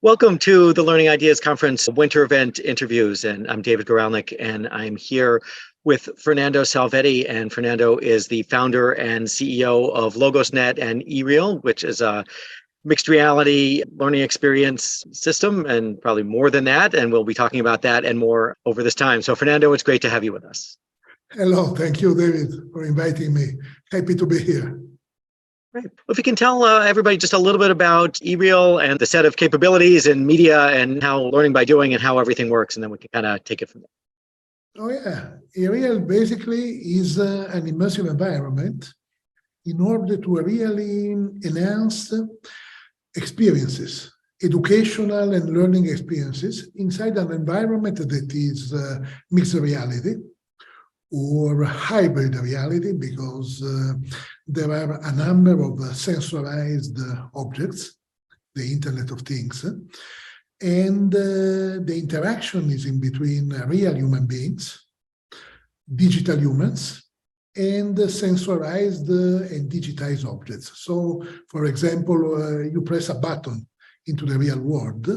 Welcome to the Learning Ideas Conference winter event interviews. And I'm David Guralnick, and I'm here with Fernando Salvetti. And Fernando is the founder and CEO of Logosnet and eReal, which is a mixed reality learning experience system, and probably more than that. And we'll be talking about that and more over this time. So Fernando, it's great to have you with us. Hello, thank you, David, for inviting me. Happy to be here. Great. Well, if you can tell everybody just a little bit about eReal and the set of capabilities and media and how learning by doing and how everything works, and then we can kind of take it from there. Oh yeah, eReal basically is an immersive environment in order to really enhance experiences, educational and learning experiences inside an environment that is mixed reality or hybrid reality, because there are a number of sensorized objects, the Internet of Things, and the interaction is in between real human beings, digital humans, and sensorized and digitized objects. So, for example, you press a button into the real world,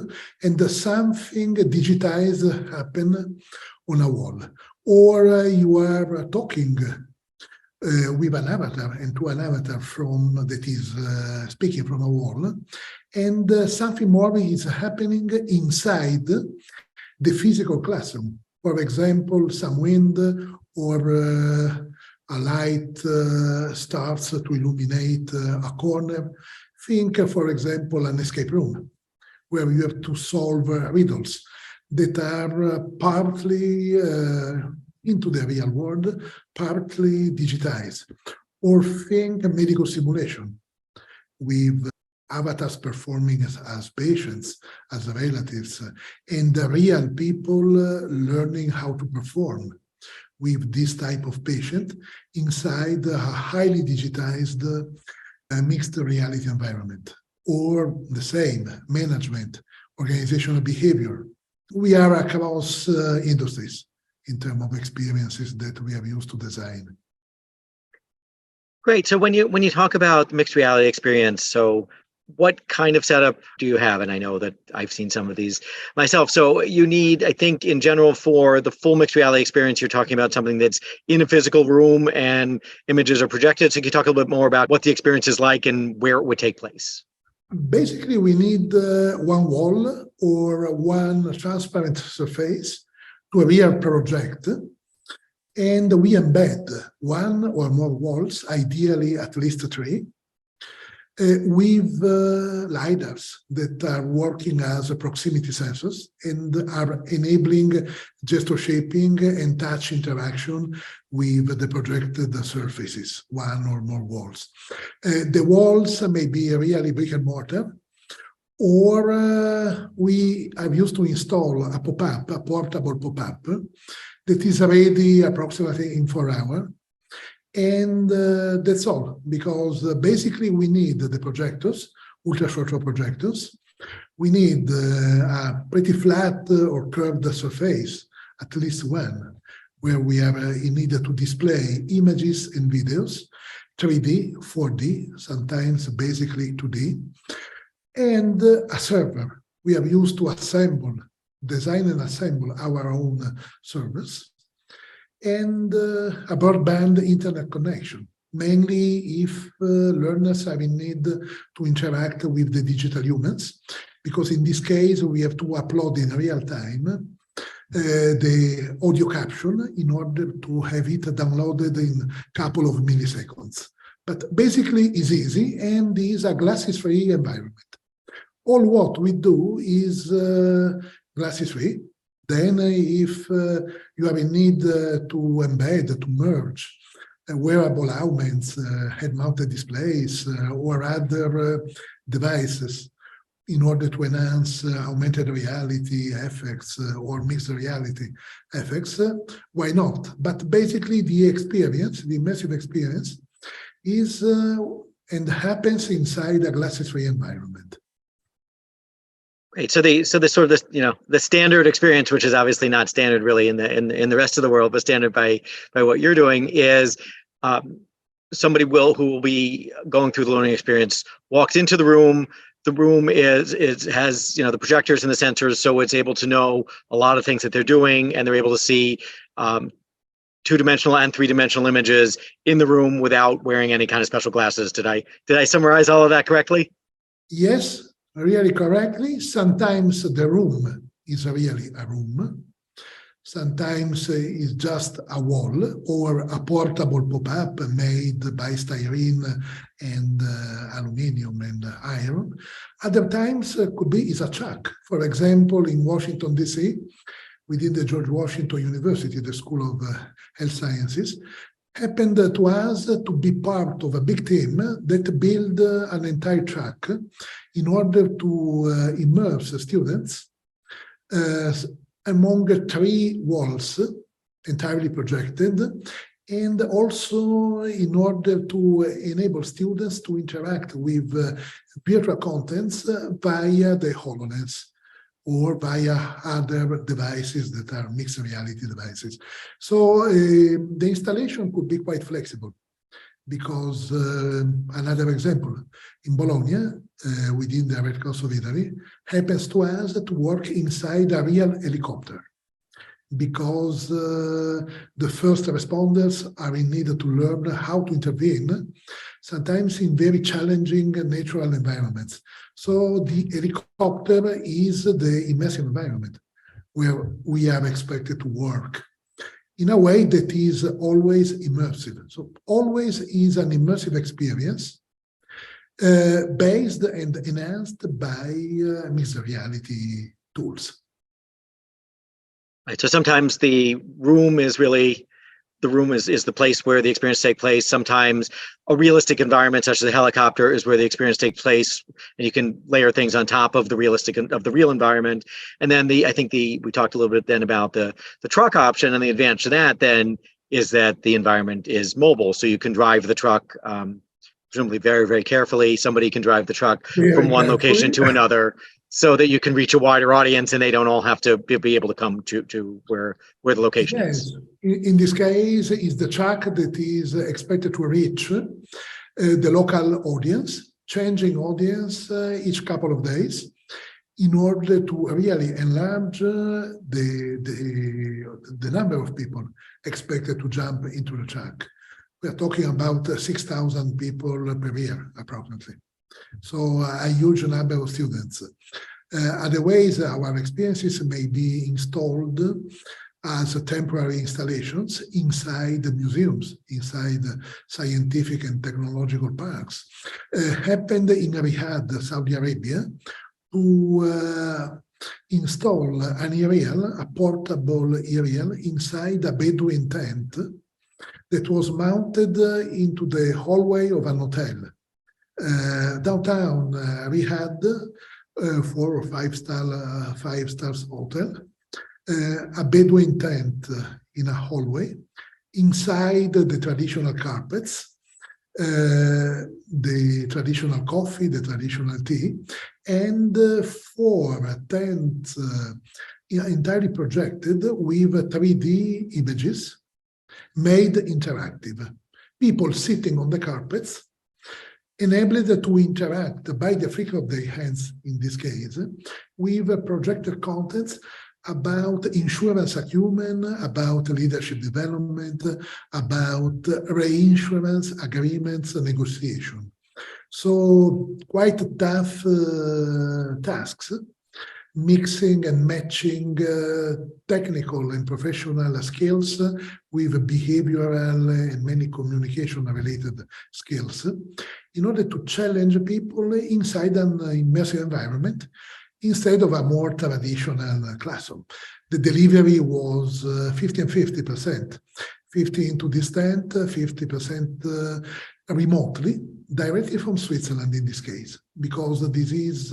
and something digitized happen on a wall. Or you are talking with an avatar and to an avatar that is speaking from a wall, and something more is happening inside the physical classroom. For example, some wind or a light starts to illuminate a corner. Think, for example, an escape room where you have to solve riddles that are partly into the real world, partly digitized. Or think a medical simulation with avatars performing as patients, as relatives, and the real people learning how to perform with this type of patient inside a highly digitized mixed reality environment. Or the same, management, organizational behavior. We are across industries in terms of experiences that we have used to design. Great. So when you talk about mixed reality experience, so what kind of setup do you have? And I know that I've seen some of these myself. So you need, I think, in general, for the full mixed reality experience, you're talking about something that's in a physical room and images are projected. So can you talk a little bit more about what the experience is like and where it would take place? Basically, we need one wall or one transparent surface to a real project, and we embed one or more walls, ideally at least three, with LiDARs that are working as proximity sensors and are enabling gesture shaping and touch interaction with the projected surfaces, one or more walls. The walls may be really brick and mortar, or we have used to install a pop-up, a portable pop-up, that is ready approximately in 4 hours. And that's all, because basically we need the projectors, ultra-short projectors. We need a pretty flat or curved surface, at least one, where we are needed to display images and videos, 3D, 4D, sometimes basically 2D, and a server. We have used to design and assemble our own servers, and a broadband internet connection, mainly if learners are in need to interact with the digital humans, because in this case we have to upload in real time the audio caption in order to have it downloaded in a couple of milliseconds. But basically it's easy and is a glasses-free environment. All what we do is glasses-free. Then if you have a need to embed, to merge wearable augments, head-mounted displays, or other devices in order to enhance augmented reality effects or mixed reality effects, why not? But basically the experience, the immersive experience, is and happens inside a glasses-free environment. Great. So the sort of the standard experience, which is obviously not standard really in the rest of the world, but standard by what you're doing, is somebody who will be going through the learning experience walks into the room. the room has the projectors and the sensors, so it's able to know a lot of things that they're doing, and they're able to see two-dimensional and three-dimensional images in the room without wearing any kind of special glasses. Did I summarize all of that correctly? Yes, really correctly. Sometimes the room is really a room. Sometimes it's just a wall or a portable pop-up made by styrene and aluminium and iron. Other times could be is a chuck. For example, in Washington, D.C., within the George Washington University, the School of Health Sciences, happened to us to be part of a big team that built an entire track in order to immerse students among three walls, entirely projected, and also in order to enable students to interact with virtual contents via the HoloLens or via other devices that are mixed reality devices. So the installation could be quite flexible because another example, in Bologna, within the Red Cross of Italy, happens to us to work inside a real helicopter because the first responders are in need to learn how to intervene, sometimes in very challenging natural environments. So the helicopter is the immersive environment where we are expected to work in a way that is always immersive. So always is an immersive experience based and enhanced by mixed reality tools. Right. So sometimes the room is the place where the experience takes place. Sometimes a realistic environment, such as a helicopter, is where the experience takes place, and you can layer things on top of the real environment. And then we talked a little bit then about the truck option, and the advantage of that then is that the environment is mobile, so you can drive the truck presumably very, very carefully. Somebody can drive the truck from one location to another, so that you can reach a wider audience, and they don't all have to be able to come to where the location is. In this case, is the truck that is expected to reach the local audience, changing audience each couple of days, in order to really enlarge the number of people expected to jump into the truck. We are talking about 6,000 people per year, approximately. So a huge number of students. Other ways, our experiences may be installed as temporary installations inside the museums, inside scientific and technological parks. Happened in Riyadh, Saudi Arabia, to install an aerial, a portable aerial, inside a Bedouin tent that was mounted into the hallway of an hotel. Downtown Riyadh, 4 or 5 stars hotel, a Bedouin tent in a hallway, inside the traditional carpets, the traditional coffee, the traditional tea, and 4 tents entirely projected with 3D images made interactive. People sitting on the carpets, enabled to interact by the flick of their hands, in this case, with projected contents about insurance acumen, about leadership development, about reinsurance agreements negotiation. So quite tough tasks, mixing and matching technical and professional skills with behavioral and many communication-related skills in order to challenge people inside an immersive environment instead of a more traditional classroom. The delivery was 50 and 50%, 50 into distant, 50% remotely, directly from Switzerland in this case, because this is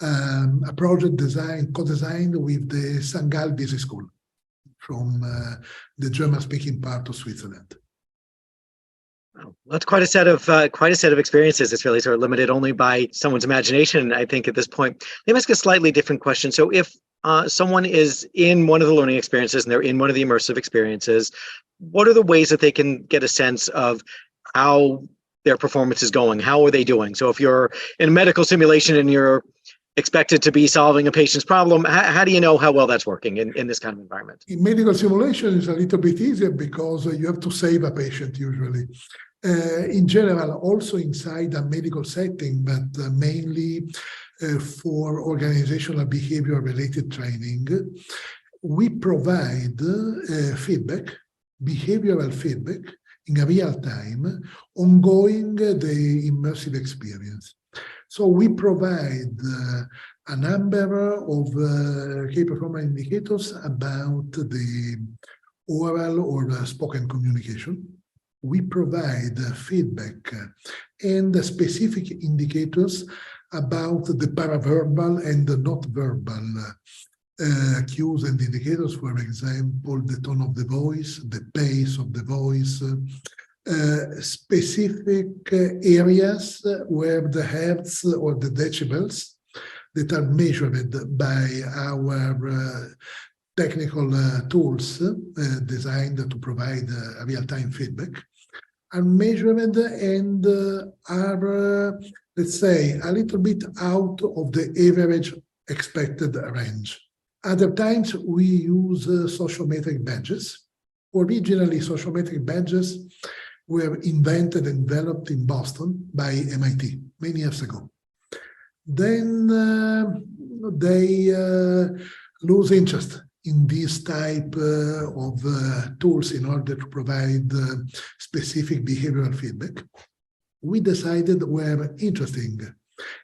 a project co-designed with the St. Gall Business School from the German-speaking part of Switzerland. Wow. That's quite a set of experiences. It's really sort of limited only by someone's imagination, I think, at this point. Let me ask a slightly different question. So if someone is in one of the learning experiences and they're in one of the immersive experiences, what are the ways that they can get a sense of how their performance is going. How are they doing? So if you're in a medical simulation and you're expected to be solving a patient's problem, how do you know how well that's working in this kind of environment? In medical simulation, it's a little bit easier because you have to save a patient usually. In general, also inside a medical setting, but mainly for organizational behavior related training, we provide feedback, behavioral feedback in real time, ongoing the immersive experience. So we provide a number of key performance indicators about the oral or spoken communication. We provide feedback and specific indicators about the paraverbal and the not verbal cues and indicators, for example, the tone of the voice, the pace of the voice, specific areas where the hertz or the decibels that are measured by our technical tools designed to provide real-time feedback are measured and are, let's say, a little bit out of the average expected range. Other times we use sociometric badges. Originally, sociometric badges were invented and developed in Boston by MIT many years ago. Then they lose interest in this type of tools in order to provide specific behavioral feedback. We decided were interesting,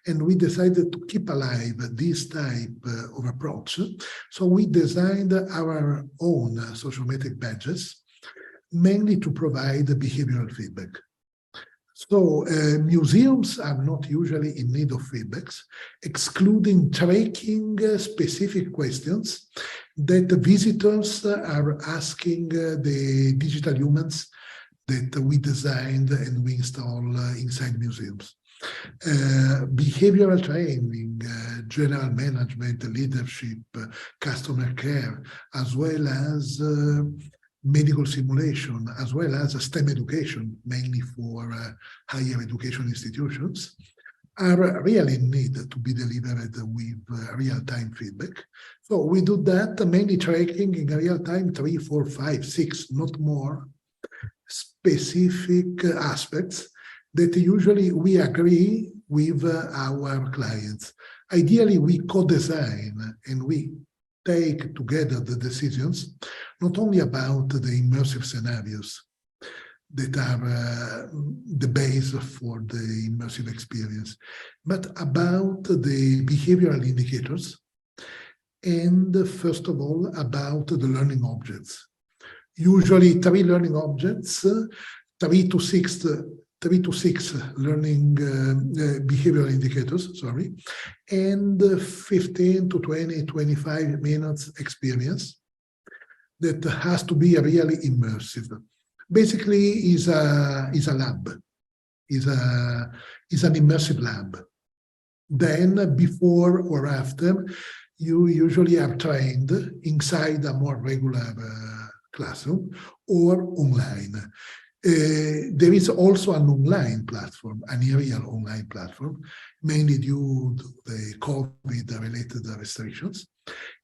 and we decided to keep alive this type of approach. So we designed our own sociometric badges, mainly to provide behavioral feedback. So museums are not usually in need of feedbacks, excluding tracking specific questions that visitors are asking the digital humans that we designed and we install inside museums. Behavioral training, general management, leadership, customer care, as well as medical simulation, as well as STEM education, mainly for higher education institutions, are really in need to be delivered with real-time feedback. So we do that, mainly tracking in real time 3, 4, 5, 6, not more, specific aspects that usually we agree with our clients. Ideally, we co-design and we take together the decisions, not only about the immersive scenarios that are the base for the immersive experience, but about the behavioral indicators, and first of all, about the learning objects. Usually 3 learning objects, 3 to 6 learning behavioral indicators, and 15 to 20, 25 minutes experience that has to be really immersive. Basically, is a lab, is an immersive lab. Then, before or after, you usually are trained inside a more regular classroom or online. There is also an online platform, an aerial online platform, mainly due to the COVID-related restrictions.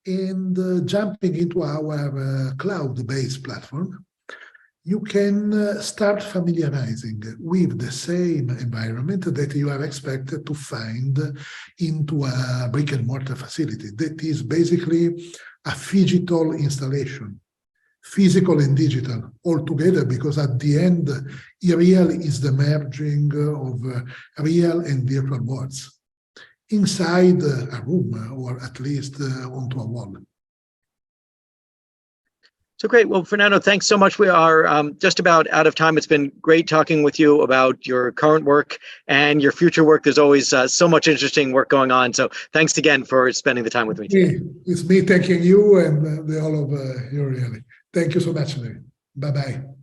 And jumping into our cloud-based platform, you can start familiarizing with the same environment that you are expected to find into a brick-and-mortar facility. That is basically a phygital installation, physical and digital all together, because at the end, real is the merging of real and virtual worlds inside a room, or at least onto a wall. So great. Well, Fernando, thanks so much. We are just about out of time. It's been great talking with you about your current work and your future work. There's always so much interesting work going on. So thanks again for spending the time with me today. It's me thanking you and all of you, really. Thank you so much, Larry. Bye-bye.